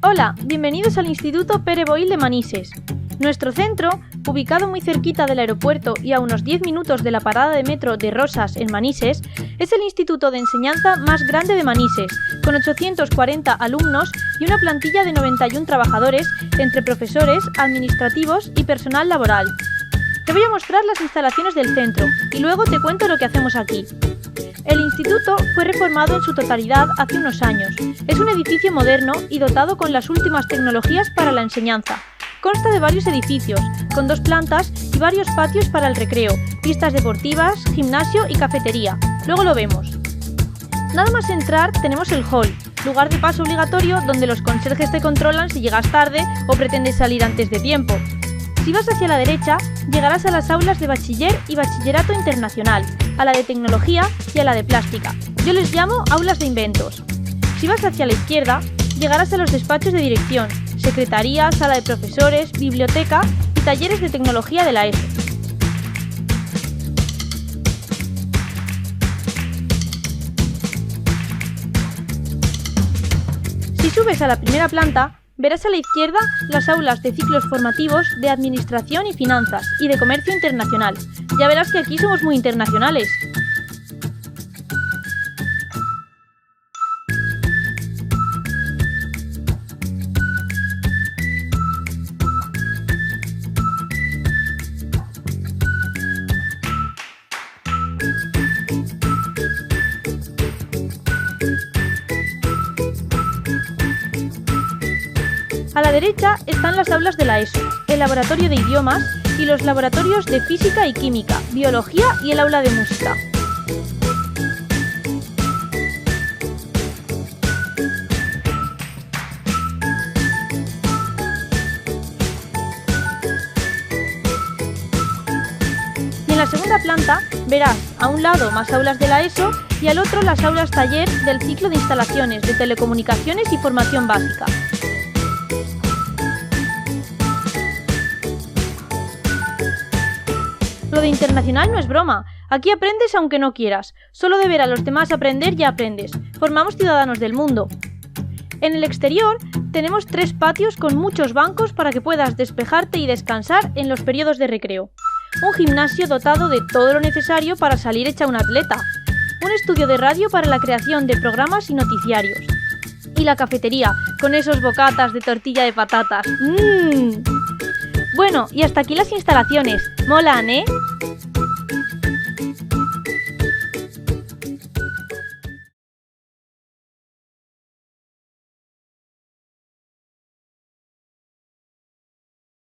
Hola, bienvenidos al Instituto Pere Boil de Manises. Nuestro centro, ubicado muy cerquita del aeropuerto y a unos 10 minutos de la parada de metro de Rosas en Manises, es el instituto de enseñanza más grande de Manises, con 840 alumnos y una plantilla de 91 trabajadores entre profesores, administrativos y personal laboral. Te voy a mostrar las instalaciones del centro y luego te cuento lo que hacemos aquí. El instituto fue reformado en su totalidad hace unos años. Es un edificio moderno y dotado con las últimas tecnologías para la enseñanza. Consta de varios edificios, con 2 plantas y varios patios para el recreo, pistas deportivas, gimnasio y cafetería. Luego lo vemos. Nada más entrar tenemos el hall, lugar de paso obligatorio donde los conserjes te controlan si llegas tarde o pretendes salir antes de tiempo. Si vas hacia la derecha, llegarás a las aulas de bachiller y bachillerato internacional, a la de tecnología y a la de plástica. Yo les llamo aulas de inventos. Si vas hacia la izquierda, llegarás a los despachos de dirección, secretaría, sala de profesores, biblioteca y talleres de tecnología de la ESO. Si subes a la primera planta, verás a la izquierda las aulas de ciclos formativos de Administración y Finanzas y de Comercio Internacional. Ya verás que aquí somos muy internacionales. A la derecha están las aulas de la ESO, el laboratorio de idiomas y los laboratorios de física y química, biología y el aula de música. Y en la segunda planta verás a un lado más aulas de la ESO y al otro las aulas taller del ciclo de instalaciones de telecomunicaciones y formación básica. Lo de internacional no es broma. Aquí aprendes aunque no quieras. Solo de ver a los demás aprender ya aprendes. Formamos ciudadanos del mundo. En el exterior tenemos 3 patios con muchos bancos para que puedas despejarte y descansar en los periodos de recreo. Un gimnasio dotado de todo lo necesario para salir hecha un atleta. Un estudio de radio para la creación de programas y noticiarios. Y la cafetería, con esos bocatas de tortilla de patatas. Bueno, y hasta aquí las instalaciones. ¿Molan, eh?